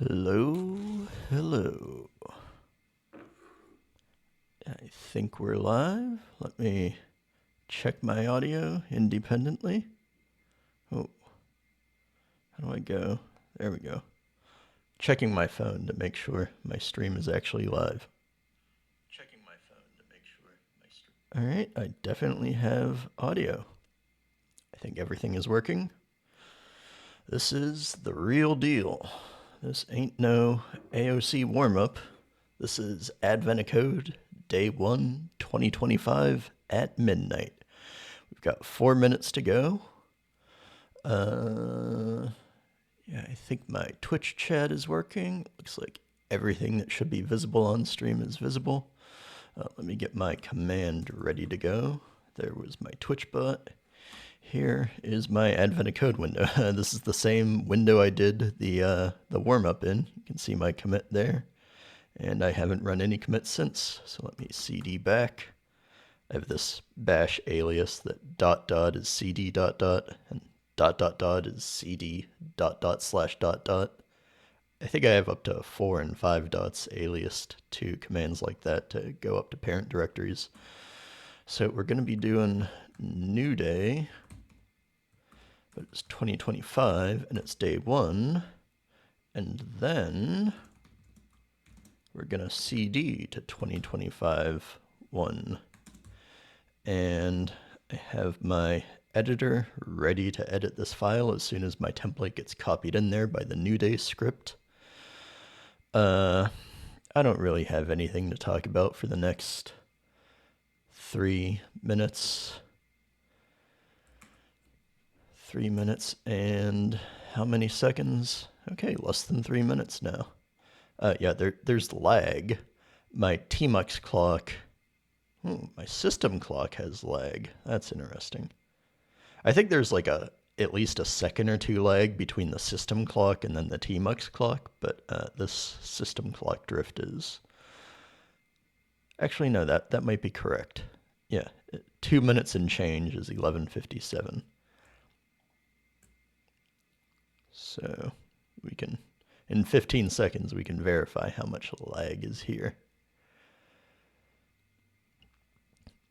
Hello, hello. I think we're live. Let me check my audio independently. Oh, how do I go? There we go. Checking my phone to make sure my stream is actually live. All right, I definitely have audio. I think everything is working. This is the real deal. This ain't no AOC warm-up. This is Advent Code, Day 1, 2025 at midnight. We've got 4 minutes to go. Yeah, I think my Twitch chat is working. Looks like everything that should be visible on stream is visible. Let me get my command ready to go. There was my Twitch bot. Here is my Advent Code window. This is the same window I did the warm-up in. You can see my commit there. And I haven't run any commits since, so let me cd back. I have this bash alias that dot dot is cd dot dot, and dot dot dot is cd dot dot slash dot dot. I think I have up to 4 and 5 dots aliased to commands like that to go up to parent directories. So we're going to be doing new day, but it's 2025 and it's day 1, and then we're going to cd to 2025 1. And I have my editor ready to edit this file as soon as my template gets copied in there by the new day script. I don't really have anything to talk about for the next 3 minutes. 3 minutes and how many seconds? Okay, less than 3 minutes now. Yeah, there's lag. My tmux clock, my system clock has lag. That's interesting. I think there's like at least a second or two lag between the system clock and then the tmux clock, but this system clock drift is... Actually, no, that might be correct. Yeah, 2 minutes and change is 11:57. So we can, in 15 seconds, we can verify how much lag is here.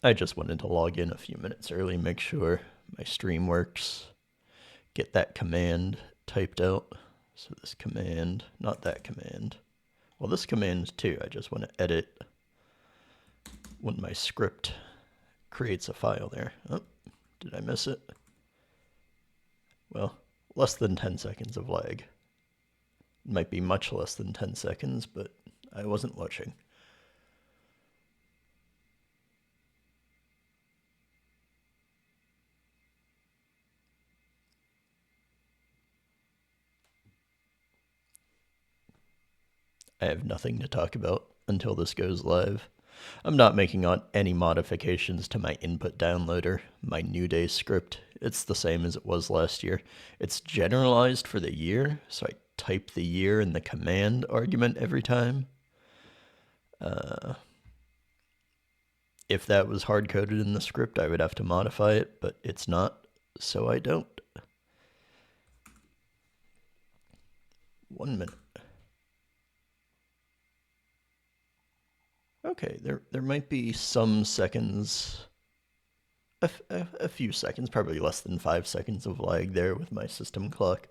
I just wanted to log in a few minutes early, make sure my stream works, get that command typed out. So this command, not that command. Well, this command too. I just want to edit when my script creates a file there. Oh, did I miss it? Well, less than 10 seconds of lag. It might be much less than 10 seconds, but I wasn't watching. I have nothing to talk about until this goes live. I'm not making on any modifications to my input downloader, my new day script. It's the same as it was last year. It's generalized for the year, so I type the year in the command argument every time. If that was hard-coded in the script, I would have to modify it, but it's not, so I don't. 1 minute. Okay, there might be some seconds, a few seconds, probably less than 5 seconds of lag there with my system clock.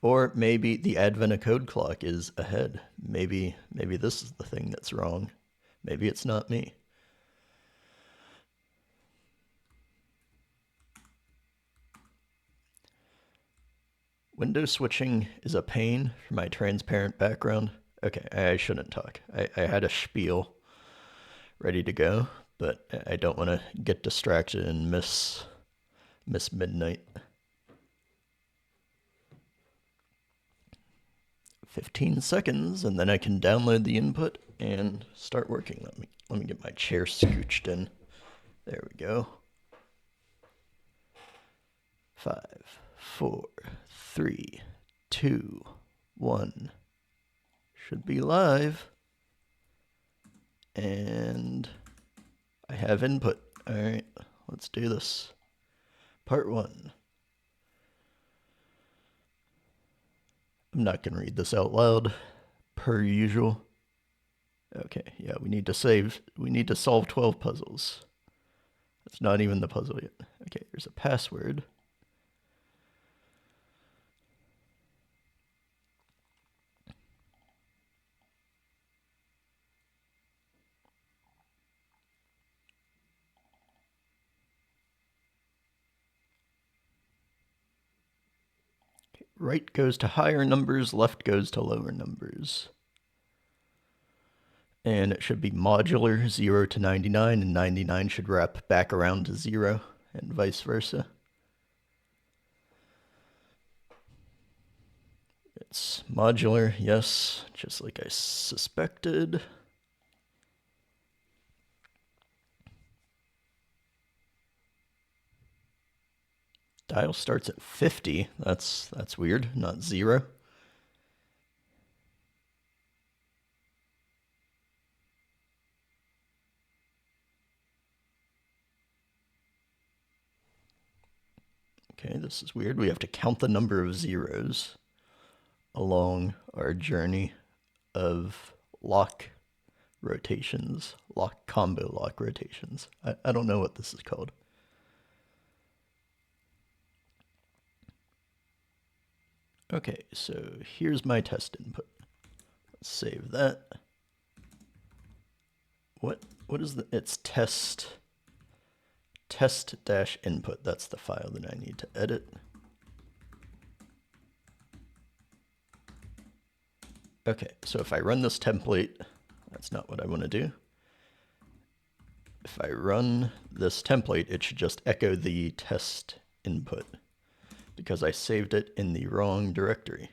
Or maybe the Advent Code clock is ahead. Maybe this is the thing that's wrong. Maybe it's not me. Window switching is a pain for my transparent background. Okay, I shouldn't talk. I had a spiel ready to go, but I don't want to get distracted and miss midnight. 15 seconds, and then I can download the input and start working. Let me get my chair scooched in. There we go. 5, 4, 3, 2, 1. Should be live. And I have input. All right, let's do this. Part 1. I'm not going to read this out loud, per usual. Okay, yeah, we need to solve 12 puzzles. That's not even the puzzle yet. Okay, here's a password. Okay, right goes to higher numbers, left goes to lower numbers. And it should be modular, 0 to 99, and 99 should wrap back around to 0, and vice versa. It's modular, yes, just like I suspected. Dial starts at 50. That's weird, not 0. Okay, this is weird. We have to count the number of zeros along our journey of lock rotations, combo lock rotations. I don't know what this is called. Okay, so here's my test input. Let's save that. What is it's test-input. That's the file that I need to edit. Okay, so if I run this template, that's not what I want to do. If I run this template, it should just echo the test input because I saved it in the wrong directory.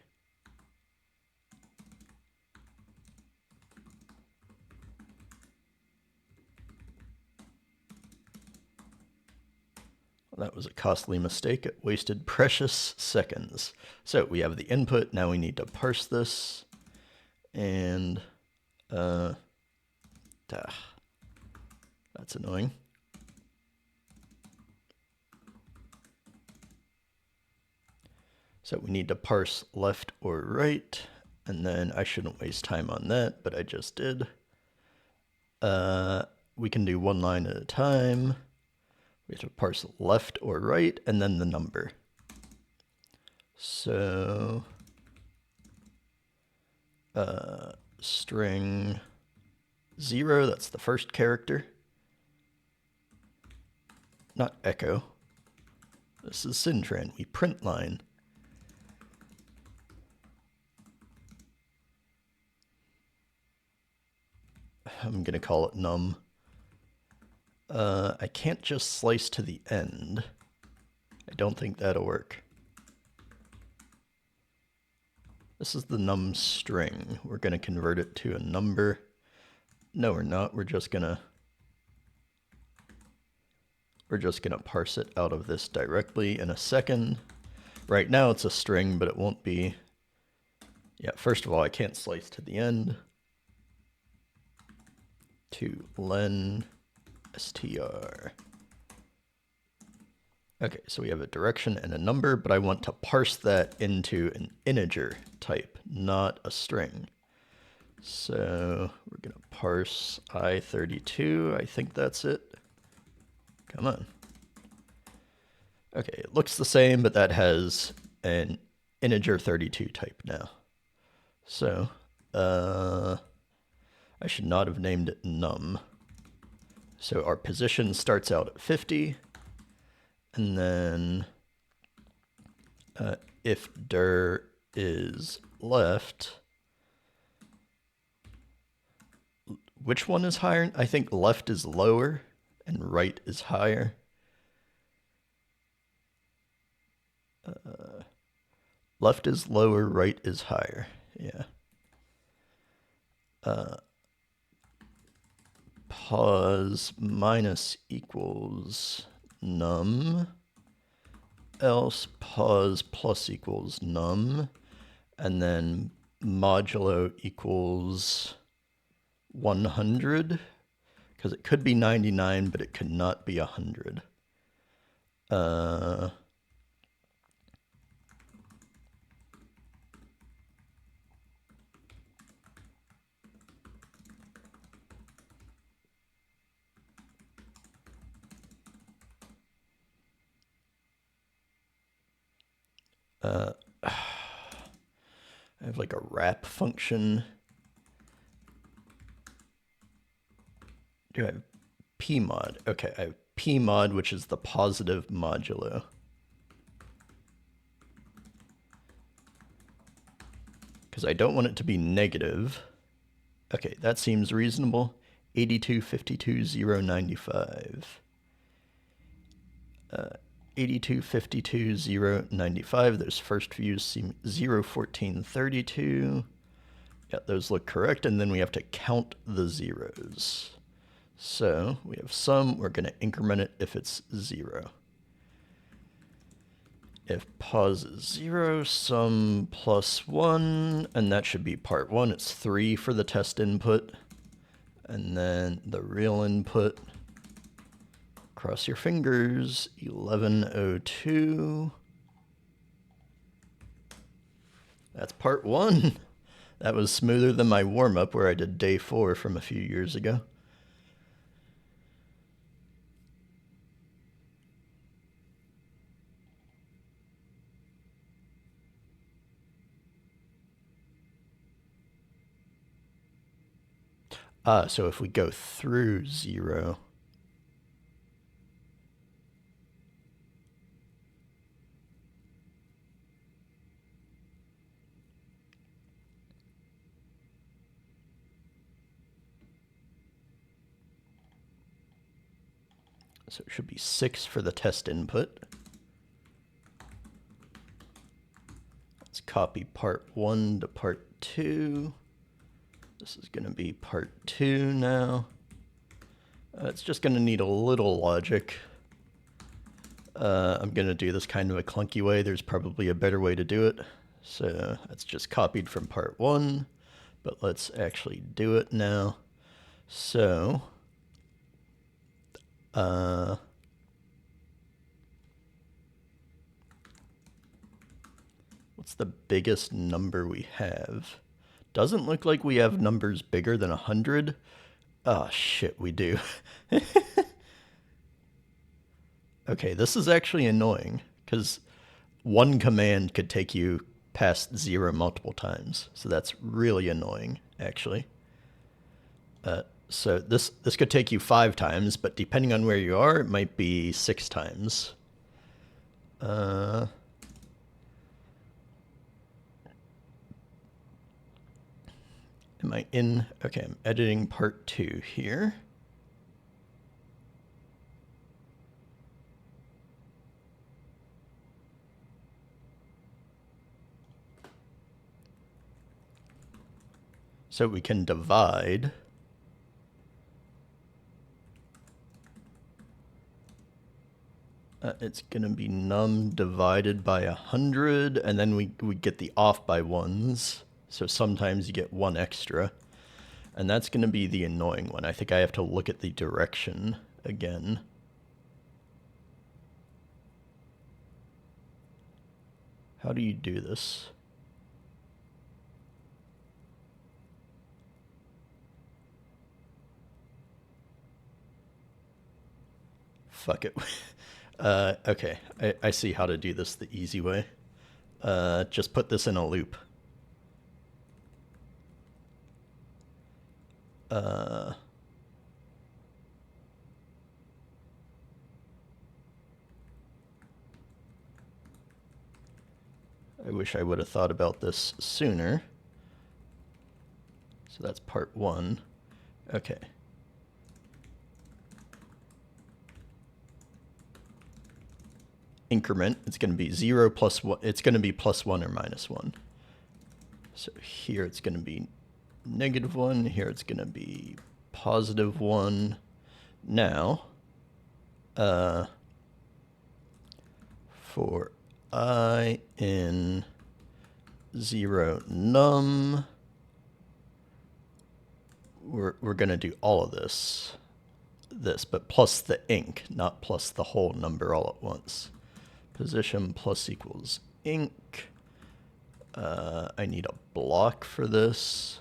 Well, that was a costly mistake. It wasted precious seconds. So we have the input. Now we need to parse this. And that's annoying. So we need to parse left or right, and then I shouldn't waste time on that, but I just did. We can do one line at a time. We have to parse left or right, and then the number. So string 0, that's the first character. Not echo. This is Syntran. We print line. I'm going to call it num. I can't just slice to the end. I don't think that'll work. This is the num string. We're going to convert it to a number. No, we're not. We're just going to parse it out of this directly in a second. Right now it's a string, but it won't be. Yeah, first of all, I can't slice to the end. To len str. Okay, so we have a direction and a number, but I want to parse that into an integer type, not a string. So we're going to parse I32. I think that's it. Come on. Okay, it looks the same, but that has an integer 32 type now. So I should not have named it num. So our position starts out at 50, and then if dir is left, which one is higher? I think left is lower and right is higher. Left is lower, right is higher. Yeah. Pause minus equals num, else pause plus equals num, and then modulo equals 100, because it could be 99, but it could not be 100. I have like a wrap function. Do I have pmod? Okay, I have pmod, which is the positive modulo. Because I don't want it to be negative. Okay, that seems reasonable. 8252.095. 8252.095. Those first views seem 01432. Yeah, those look correct. And then we have to count the zeros. So we have sum. We're going to increment it if it's 0. If pos is 0, sum plus 1, and that should be part 1. It's 3 for the test input. And then the real input. Cross your fingers. 1102. That's part 1. That was smoother than my warm-up where I did day 4 from a few years ago. So if we go through 0, so it should be 6 for the test input. Let's copy part 1 to part 2. This is going to be part 2 now. It's just going to need a little logic. I'm going to do this kind of a clunky way. There's probably a better way to do it. So that's just copied from part 1. But let's actually do it now. So what's the biggest number we have? Doesn't look like we have numbers bigger than 100. Oh, shit, we do. Okay, this is actually annoying, because one command could take you past 0 multiple times. So that's really annoying, actually. So this could take you 5 times, but depending on where you are, it might be 6 times. Am I in? Okay, I'm editing part 2 here. So we can divide. It's going to be num divided by 100, and then we get the off by ones. So sometimes you get 1 extra. And that's going to be the annoying one. I think I have to look at the direction again. How do you do this? Fuck it. Okay, I see how to do this the easy way. Just put this in a loop. I wish I would have thought about this sooner. So that's part 1. Okay. Increment, it's going to be 0 plus 1. It's going to be plus 1 or minus 1. So here it's going to be -1. Here it's going to be +1. Now, for I in 0 num, we're going to do all of this, but plus the inc, not plus the whole number all at once. Position plus equals inc. I need a block for this.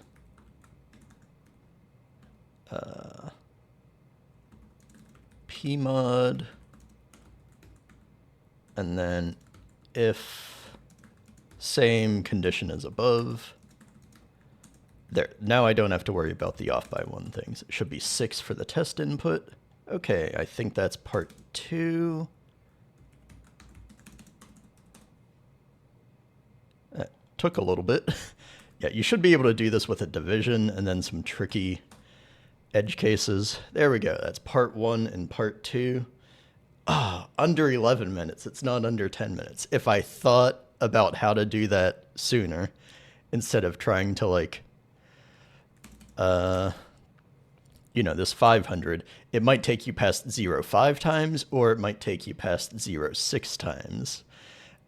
Pmod. And then if Same condition as above. There, now I don't have to worry about the off by 1 things. It should be 6 for the test input. Okay, I think that's part 2. Took a little bit. Yeah, you should be able to do this with a division and then some tricky edge cases. There we go. That's part 1 and part 2. Under 11 minutes. It's not under 10 minutes. If I thought about how to do that sooner, instead of trying to like, this 500, it might take you past 0 5 times, or it might take you past 0 6 times.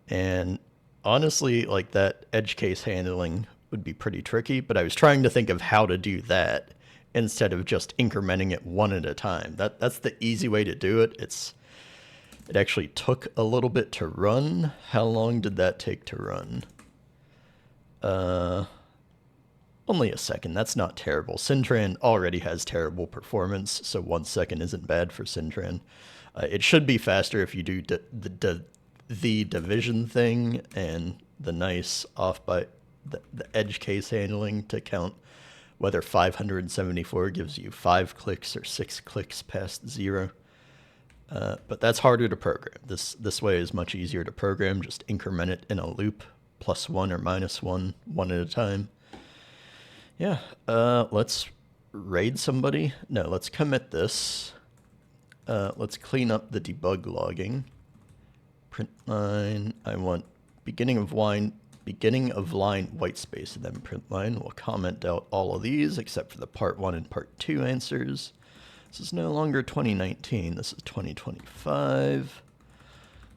And honestly, like that edge case handling would be pretty tricky, but I was trying to think of how to do that instead of just incrementing it 1 at a time. That's the easy way to do it. It actually took a little bit to run. How long did that take to run? Only a second. That's not terrible. Syntran already has terrible performance, so 1 second isn't bad for Syntran. It should be faster if you do the division thing and the nice off by the edge case handling to count whether 574 gives you 5 clicks or 6 clicks past 0. But that's harder to program. This way is much easier to program. Just increment it in a loop, +1 or -1, 1 at a time. Yeah, let's raid somebody. No, let's commit this. Let's clean up the debug logging. Print line, I want beginning of line white space, and then print line. We'll comment out all of these except for the part 1 and part 2 answers. This is no longer 2019, this is 2025.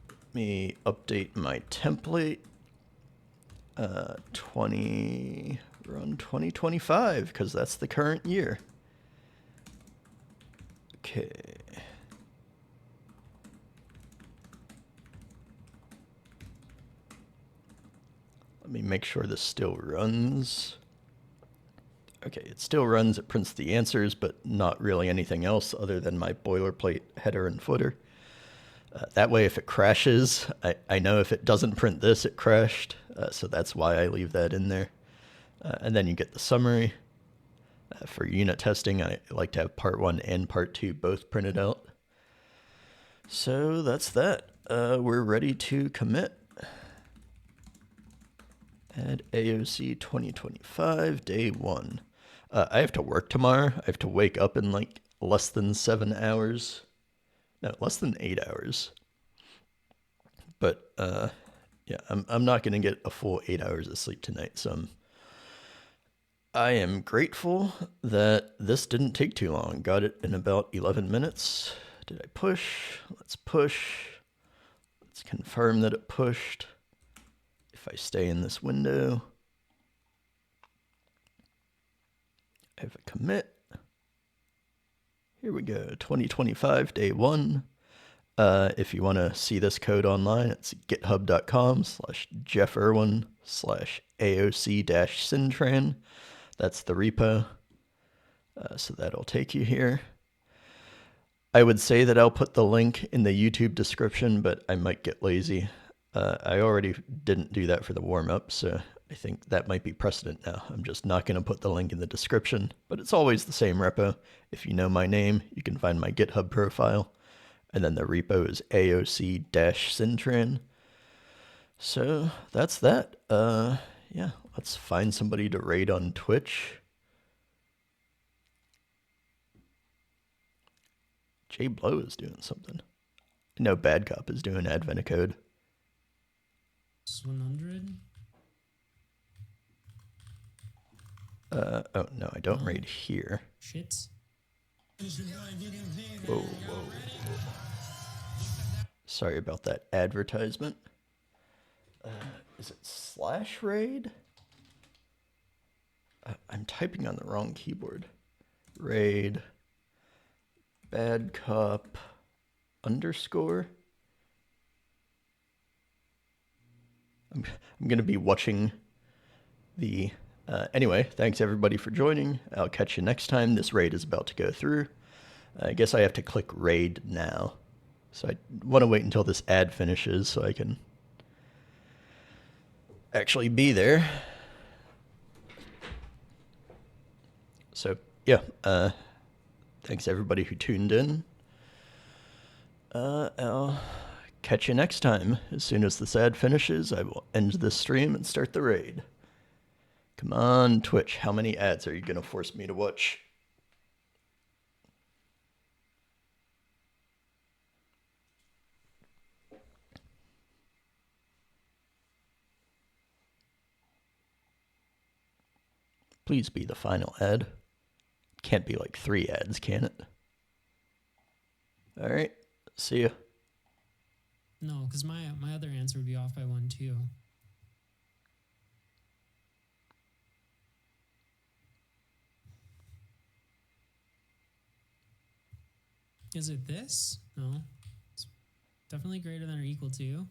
Let me update my template. Run 2025, because that's the current year. Okay. Let me make sure this still runs. Okay, it still runs, it prints the answers, but not really anything else other than my boilerplate header and footer. That way, if it crashes, I know if it doesn't print this, it crashed, so that's why I leave that in there. And then you get the summary. For unit testing, I like to have part 1 and part 2 both printed out. So that's that. We're ready to commit. Add AOC 2025, day 1. I have to work tomorrow. I have to wake up in like less than 7 hours. No, less than 8 hours. But yeah, I'm not going to get a full 8 hours of sleep tonight, so I am grateful that this didn't take too long. Got it in about 11 minutes. Did I push? Let's push. Let's confirm that it pushed. If I stay in this window, I have a commit. Here we go, 2025, day 1. If you want to see this code online, it's github.com/jefferwin/AOC-Syntran. That's the repo. So that'll take you here. I would say that I'll put the link in the YouTube description, but I might get lazy. I already didn't do that for the warm-up, so I think that might be precedent now. I'm just not going to put the link in the description, but it's always the same repo. If you know my name, you can find my GitHub profile, and then the repo is AOC-Syntran. So that's that. Yeah, let's find somebody to raid on Twitch. Jay Blow is doing something. I know Bad Cop is doing Advent code. 100. Oh no, I don't raid here. Shit. Whoa. Sorry about that advertisement. Is it /raid? I'm typing on the wrong keyboard. Raid. Bad Cop _ I'm going to be watching the... anyway, thanks everybody for joining. I'll catch you next time. This raid is about to go through. I guess I have to click raid now. So I want to wait until this ad finishes so I can actually be there. So, yeah, thanks everybody who tuned in. I'll catch you next time. As soon as this ad finishes, I will end this stream and start the raid. Come on, Twitch, how many ads are you going to force me to watch? Please be the final ad. Can't be like 3 ads, can it? All right, see ya. No, because my other answer would be off by 1 too. Is it this? No. It's definitely greater than or equal to.